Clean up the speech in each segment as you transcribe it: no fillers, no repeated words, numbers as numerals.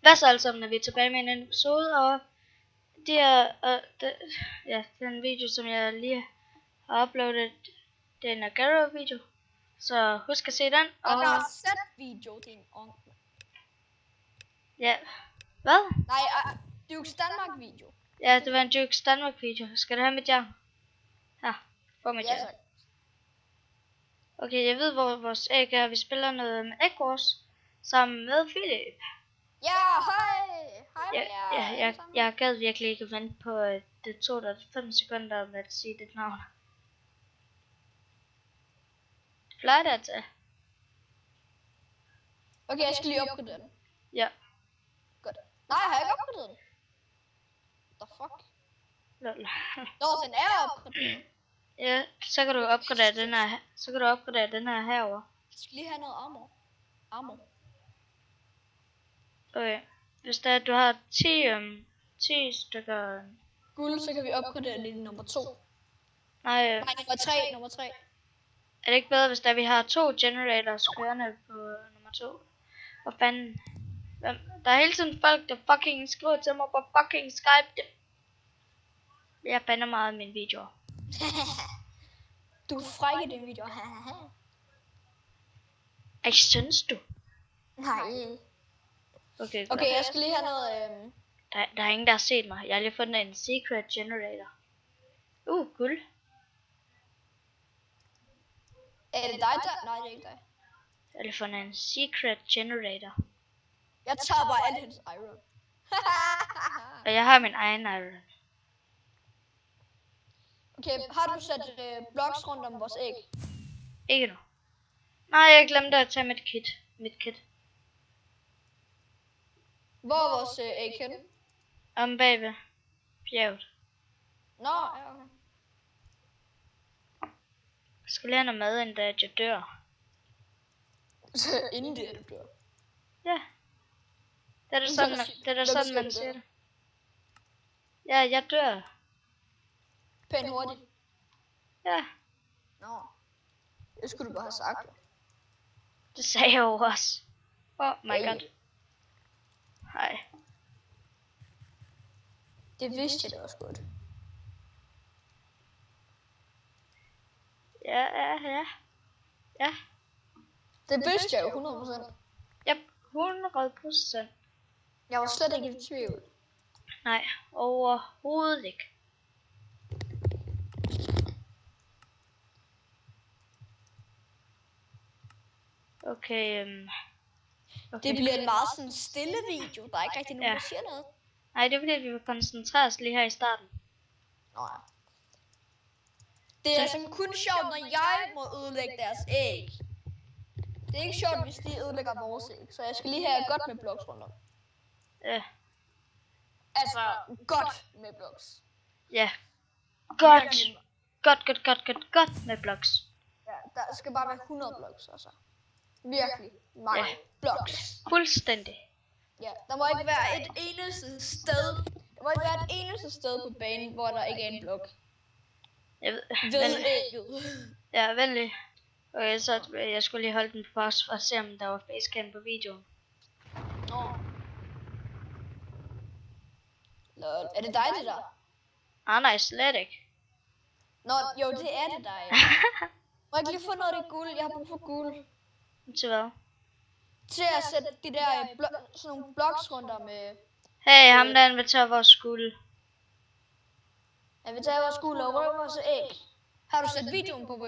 Hvad så alle sammen, når vi er tilbage med en episode, og det er, den video, som jeg lige har uploadet, det er en Agaro-video, så husk at se den. Og der er set-video, din onkel. Ja, hvad? Nej, Dukes Danmark-video. Ja, det var en Dukes Danmark-video. Skal du have mit jern? Her, få mit jern. Tak. Okay, jeg ved, hvor vores æg er. Vi spiller noget med Egg Wars sammen med Philip. Ja, hej. Jeg gad virkelig ikke vente på, det tog dig 5 sekunder med at sige dit navn. Plejer det at tage? Okay, jeg skal lige opgradere den. Ja. Godt. Nej, har jeg ikke opgraderet den? The fuck? Lol. Nå, den er opgraderet. Ja, så kan du opgradere den her. Så kan du opgradere den her herover. Jeg skal lige have noget armor. Okay. Hvis der du har 10 stykker guld, så kan vi opgradere det i nummer 2. Nej, nummer 3. Er det ikke bedre, hvis vi har 2 generators kørende på nummer 2? Hvor fanden? Der er hele tiden folk, der fucking skriver til mig på fucking Skype. Jeg bander meget af mine videoer. Du er fræk i din video. Ej, synes du? Nej. Okay, jeg skal lige have noget... Der er ingen, der har set mig. Jeg har lige fundet en secret generator. Guld. Er det dig der? Nej, det er ikke dig. Jeg har lige fundet en secret generator. Jeg tager bare alt hendes iron. Og jeg har min egen iron. Okay, har du sat blocks rundt om vores æg? Ikke nu. Nej, jeg glemte at tage mit kit. Hvor er vores æg henne? Om bagved bjerget. Nå, ja, okay. Jeg skal lige have noget mad, inden jeg dør. Inden det, du dør? Ja. Det er sådan, man siger det. Ja, jeg dør. Pænt hurtigt. Ja. Nå. Det skulle du bare have sagt. Det sagde jeg jo også. Oh my god. Hej. Det vidste jeg da også godt. Ja. Det vidste jeg jo 100%. Yep, 100%. Jeg var slet ikke i tvivl. Nej, overhovedet ikke. Okay. Det bliver en meget sådan stille video. Der er ikke rigtig nogen, der siger noget. Nej, det er fordi, vi vil koncentrere os lige her i starten. Nå ja. Det er sådan kun sjovt, når jeg må ødelægge deres æg. Det er ikke sjovt, hvis de ødelægger vores æg. Så jeg skal lige have godt med blocks rundt om. Ja. Altså, godt med blocks. Ja. Godt med blocks. Ja, der skal bare være 100 blocks, altså. Virkelig mange blocks. Fuldstændig. Ja, der må ikke være et eneste sted. Der må ikke være et eneste sted på banen, hvor der ikke er en blok. Jeg ved. Ved ægget. Ja, venlig. Okay, så jeg skulle lige holde den på pause for at se, om der var facecam på videoen. Nå. Lol. Er det dig, det der? Nej, slet ikke. Nå, jo, det er det dig. Må jeg ikke lige få noget af det guld? Jeg har brug for guld. Til hvad? Til at sætte de der sådan nogle blocks rundt om. Hey, ham der inviterer vores guld. Jeg vil tage vores guld og røve vores æg. Har du sat videoen på?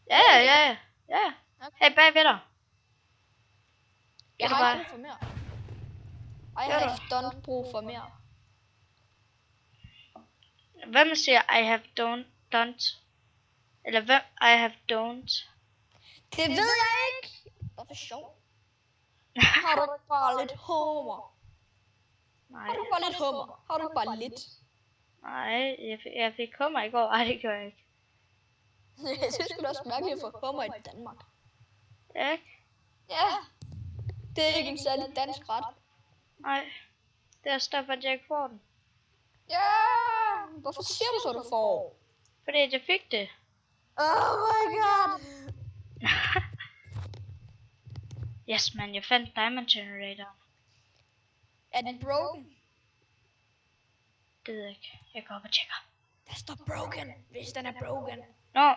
Ja. Hey, bagved dig. Jeg har ikke brug for mere. Jeg har ikke brug for mere. Hvem siger I have don't? Eller hvem I have don't? Det ved jeg ikke. Hvorfor sjov? Har du ikke bare lidt humor? Nej. Har du bare lidt humor? Har du bare lidt? Nej, jeg fik hummer i går. Ej, det gør jeg ikke. Jeg synes sgu da også mærkeligt at få hummer i Danmark. Ja, ikke? Ja. Det er ikke en særlig dansk ret. Nej. Det er også derfor, at jeg ikke får den. Ja. Hvorfor siger du så, du får? Fordi jeg fik det. Oh my god. Yes, man, jeg fandt Diamond Generator. Er den broken? Det ved jeg ikke. Jeg går op og tjekker. Der står broken, hvis den er broken. Nå,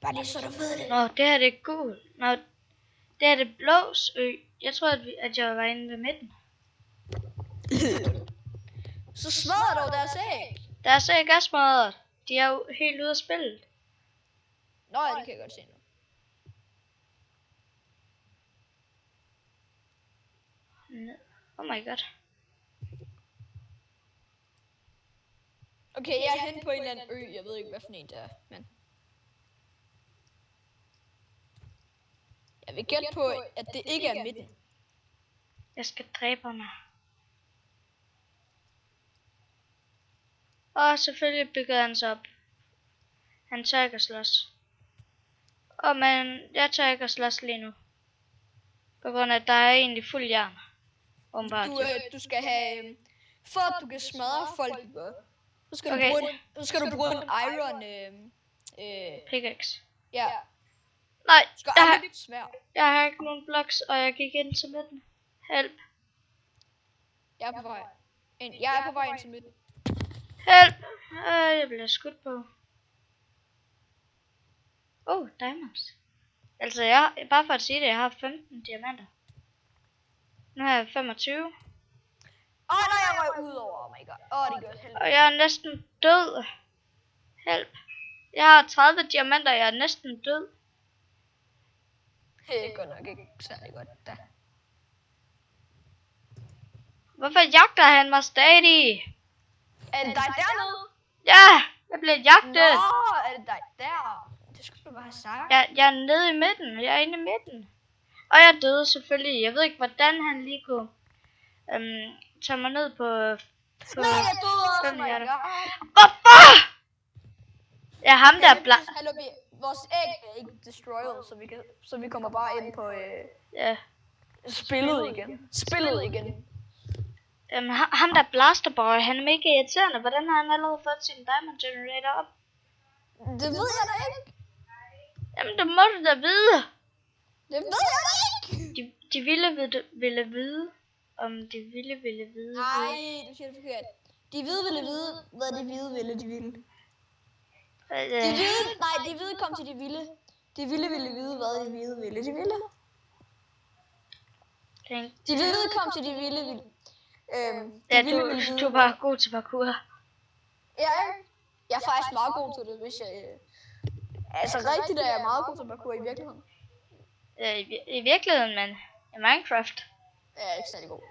Bare lige så du ved det. nå, det her det er gul. Nå, det her det er blås ø. Jeg tror, at jeg var inde ved midten. Så smadrer du deres æg. Deres æg er smadret. De er jo helt ude af spillet. Nå ja, det kan jeg godt se nu. Oh my god. Okay, jeg er hen på en eller anden ø. Jeg ved ikke, hvad for en det er, men... Jeg vil gætte på, at det ikke er midten. Jeg skal dræbe mig. Og selvfølgelig byggede han sig op. Han tør ikke at slås. Men jeg tør ikke at slås lige nu. På grund af, at der er egentlig fuld jern. Du skal have... For at du kan smadre folk, så skal, okay. du bruge en iron... Pickaxe. Ja. Nej, jeg har ikke nogen blocks, og jeg gik ind til midten. Help. Jeg er på vej. Jeg er på vej ind til midten. Help! Jeg bliver skudt på. Diamonds. Altså, bare for at sige det, jeg har 15 diamanter. Nu har jeg 25. Nej, jeg røg ud over. Oh my god. Det gør helvede. Og jeg er næsten død. Help. Jeg har 30 diamanter, jeg er næsten død. Det går nok ikke særlig godt, da. Hvorfor jagter han mig stadig? Er det dig dernede? Ja, jeg bliver jagtet. Nå, er det dig der? Det skulle du bare have sagt. Jeg er nede i midten. Jeg er inde i midten. Og jeg døde selvfølgelig. Jeg ved ikke, hvordan han lige kunne tage mig ned på... Nej, jeg døde også, my god. Hvorfor? Ja, ham der vores æg er ikke destroyed, så vi kommer bare ind på spillet igen. Ham der Blasterboy, han er mega irriterende. Hvordan har han allerede fået sin diamond generator op? Det ved jeg da ikke. Jamen, det må du da vide. Det ved jeg da ikke. De ville vide, om de ville vide. Nej, du siger det forkert. De ville vide, hvad de ville. De hvide kom til de vilde. De ville vide, hvad de hvide ville. De ville. De hvide kom til de vilde. Du er bare god til parkour. Ja, jeg er faktisk meget god til det, hvis jeg... Altså rigtigt er jeg meget god til parkour i virkeligheden. I virkeligheden, men i Minecraft. Jeg er ikke særlig god.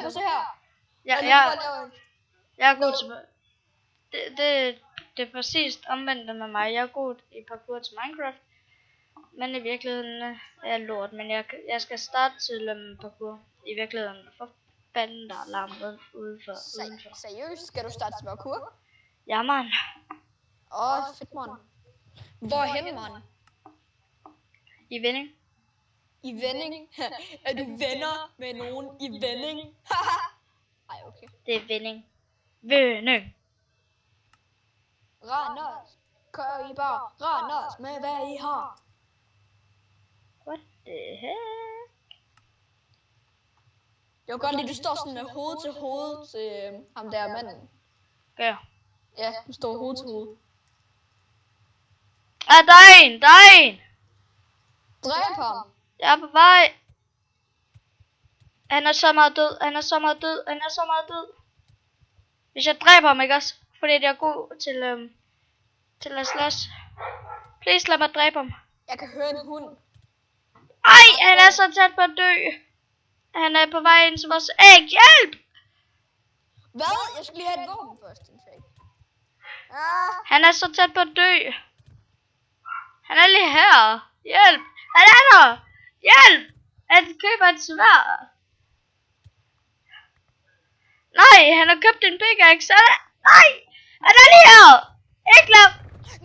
Prøv se her. Jeg er god til... Det er præcis omvendt med mig. Jeg er god i parkour til Minecraft. Men i virkeligheden er jeg lort. Men jeg skal starte til parkour. I virkeligheden. For fanden, der er larm udenfor. Seriøst? Skal du starte til parkour? Ja, man. Fedt, man. Hvorhen, man? I Vending. I Vending? Er du venner med nogen i Vending? Ej, okay. Det er Vending. Vending. Randers. Kør I bare. Randers med hvad I har. What the heck? Jeg kan godt lide, du står sådan med hoved til hoved til ham der manden. Ja. Ja, du står hoved til hoved. Der er en! Dræb ham. Jeg er på vej. Han er så meget død. Hvis jeg dræber ham, ikke også? Fordi jeg er god til at slås. Please lad mig dræbe ham. Jeg kan høre en hund. Ej, han er så tæt på at dø. Han er på vej ind til vores æg. Hjælp! Hvad? Jeg skal lige have et våben først. Han er så tæt på at dø. Han er lige her. Hjælp! Han er der! Hjælp! Han køber et sværd. Nej, han har købt en pickaxe. Nej! Han er lige her! Ikke lad...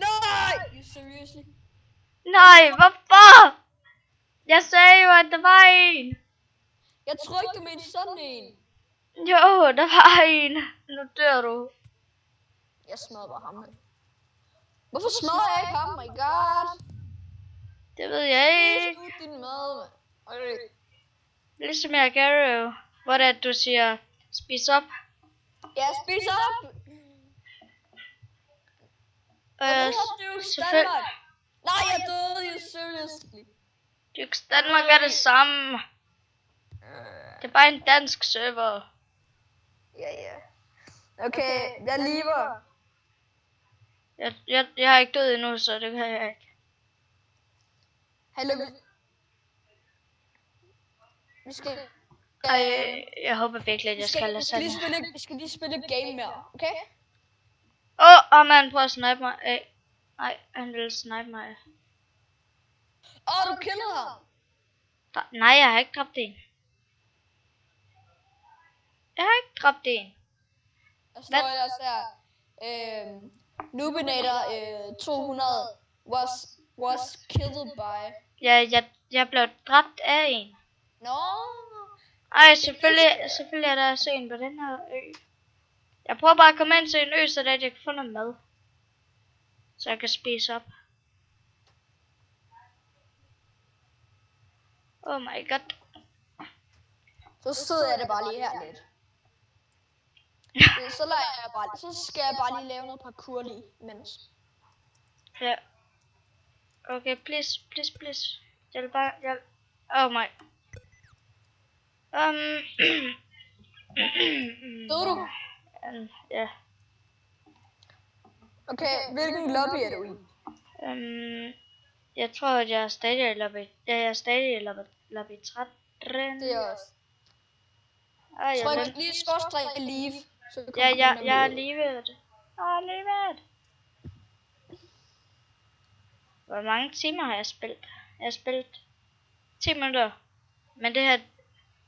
Nej! You seriously? Nej, hvorfor? Jeg sagde jo, at der var en. Jeg tror ikke, du mente sådan en. Jo, der var en. Nu dør du. Jeg smadrer ham. Hvorfor smadrer jeg ikke ham? My god. Det ved jeg ikke. Din mad, Ligesom jeg Gary, hvor det er, du siger, spis op. Ja, spis op! Og den her Dukes Danmark. Nej, jeg døde jo, seriously. Dukes Danmark er det samme. Det er bare en dansk server. Ja. Okay, jeg lever. Jeg har ikke død endnu, så det kan jeg ikke. Hallo. Vi skal... Jeg håber virkelig, at jeg skal lade sådan. Vi skal lige spille et game mere, okay? Man prøver at snipe mig. Nej, han vil snipe mig. Du killede ham. Nej, jeg har ikke dræbt en. Der står ellers her. Noobinator 200 was killed by. Ja, jeg blev dræbt af en. Nå. Ej, selvfølgelig er der også en på den her ø. Jeg prøver bare at komme ind til en ø, så jeg kan få noget mad. Så jeg kan spise op. Oh my god. Så sidder jeg det bare lige her lidt. Så skal jeg bare lige lave noget parkour lige imens. Ja. Okay, please. Jeg vil bare... Oh my. Døde du? Ja. Okay, hvilken lobby er du i? Jeg tror, at jeg er stadig i lobby. Ja, jeg er stadig i lobby 13. Det er også. Jeg tryk lige skorstræk leave. Jeg er livet. Hvor mange timer har jeg spillet? Jeg har spillet 10 minutter. Men det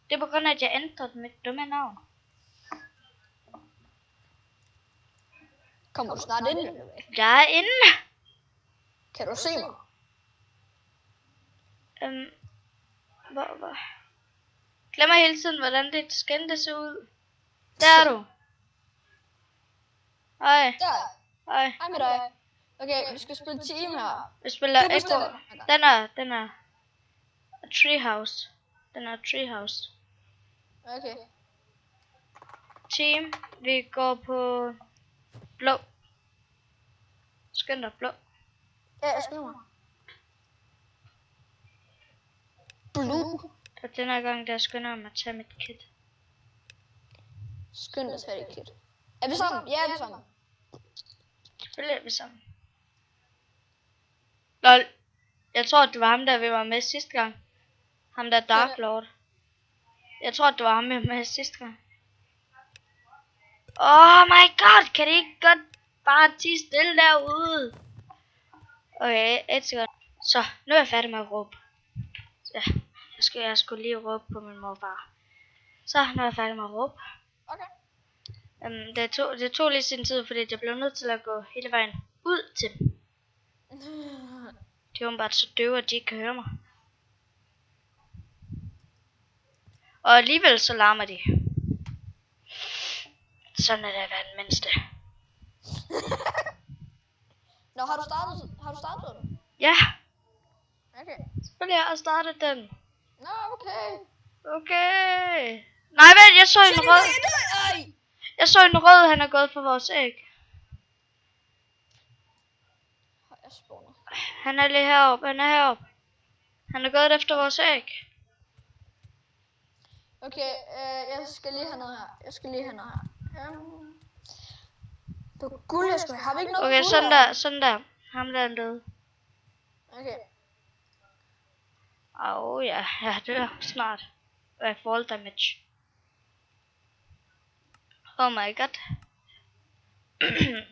er på grund af, at jeg ændrede mit dumme navn. Kommer du snart ind? Jeg er inde. Kan du se mig? Hvor? Glemmer hele tiden, hvordan det skal se ud. Der er du. Hej. Hej med dig. Okay, vi skal spille team her. Vi spiller Echo. Den er Treehouse. Okay. Team. Vi går på blå. Skynd dig, blå. Ja, jeg skynder mig. Blue. Og den her gang, der skynder jeg mig at tage mit kit. Skynd dig at tage dit kit. Er vi sammen? Ja, er vi sammen. Selvfølgelig er vi sammen. Lol. Jeg tror, det var ham, der vi var med sidste gang. Ham der Dark Lord. Jeg tror, det var ham, vi var med sidste gang. Oh my god, kan I ikke godt bare tige stille derude? Okay, et sekund. Så, nu er jeg færdig med at råbe. Ja, jeg skulle lige råbe på min mor og far. Så, nu er jeg færdig med at råbe. Okay. Det tog lige sin tid, fordi jeg blev nødt til at gå hele vejen ud til dem. De er åbenbart så døve, at de ikke kan høre mig. Og alligevel så larmer de. Sådan er det at være den mindste. Nå, har du startet den? Ja. Okay. Selvfølgelig har jeg startet den. Nå, okay. Okay. Nej, vent, jeg så en rød. Jeg så en rød, han er gået for vores æg. Han er lige heroppe, Han er gået efter vores æg. Okay, jeg skal lige have noget her. Det var guld, jeg skulle have. Har vi ikke noget okay, guld sådan der. Ham der er død. Okay. Ja, jeg dør snart. Og jeg fall damage. Oh my god.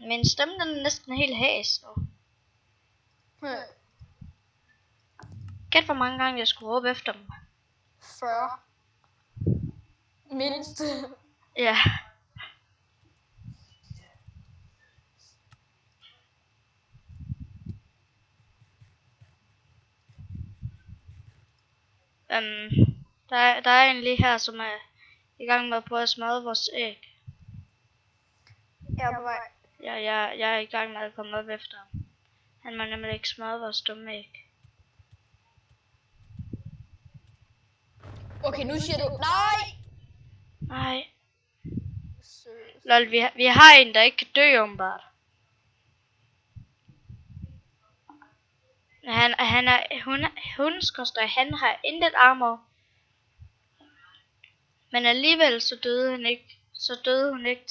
Min stemme den er næsten helt hæs nu. Gæt hvor mange gange jeg skulle råbe efter dem. 40. Mindst. Ja. Der er en lige her, som er i gang med at prøve at smadre vores æg. Jeg er på vej. Ja, jeg er i gang med at komme op efter ham. Han må nemlig ikke smadre vores dumme æg. Okay, nu siger du... Nej! Nej. Seriøst. Lol, vi har en, der ikke kan dø, åbenbart. Han har intet armor. Men alligevel så døde hun ikke. Så døde hun ikke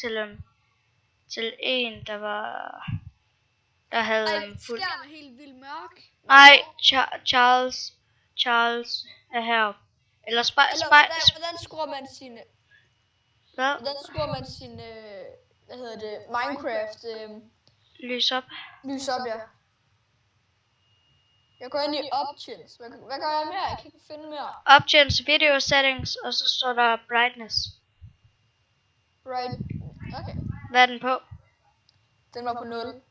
til en, der havde Ej, en fuld... skærmen er helt vildt mørk. Nej, Charles er her. Eller Hvordan skruer man sine... hvad? Hvordan skruer man sin... hvad hedder det? Minecraft... Lys op. lys op, ja. Jeg går ind i options. Hvad gør jeg mere? Jeg kan ikke finde mere. Options, video settings, og så står der brightness. Right. Okay. Hvad er den på? Den var på 0.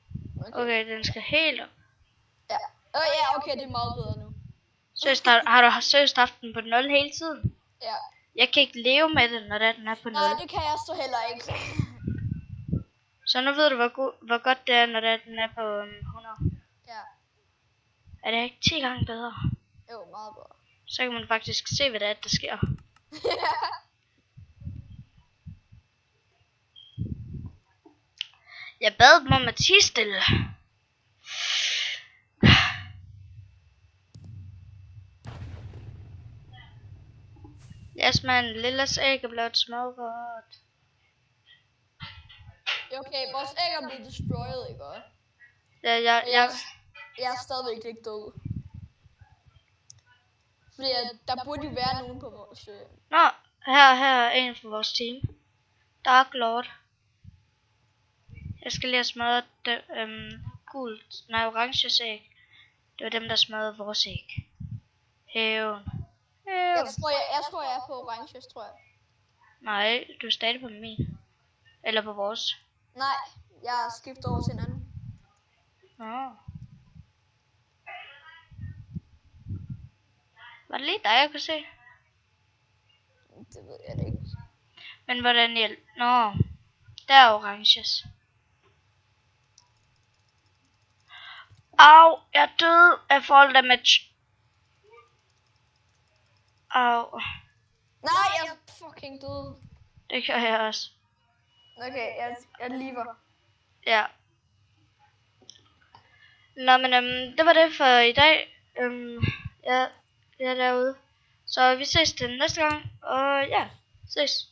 Okay, den skal helt op. Ja. Ja, okay, det er meget bedre nu. Seriøst, har du seriøst haft den på 0 hele tiden? Ja. Jeg kan ikke leve med den, når den er på 0. Nej, det kan jeg så heller ikke. Så nu ved du, hvor godt det er, når den er på 100. Ja. Er det ikke 10 gange bedre? Jo, meget bedre. Så kan man faktisk se, hvad det er, der sker. Jeg bad dem om at tie stille. Jasmin, lilles æg er blevet smågodt. Okay, vores æg er blevet destroyed, ikke også? Ja, Jeg er stadigvæk ikke død. Fordi der burde jo være nogen på vores... Nå, her er en fra vores team. Dark Lord. Jeg skal lige have smadret orange æg. Det var dem, der smadrede vores æg. Hævn. Jeg tror, jeg er på orange, tror jeg. Nej, du er stadig på min. Eller på vores. Nej, jeg skifter over til en anden. Nå. Var det lige dig, jeg kunne se? Det ved jeg da ikke. Men hvordan hjælp? Nå, der er oranges. Au, jeg er død af fall damage. Au. Nej, jeg er fucking død. Det gør jeg også. Okay, jeg lever. Ja. Nå, men det var det for i dag. Jeg er derude. Så vi ses til næste gang. Og ja, ses.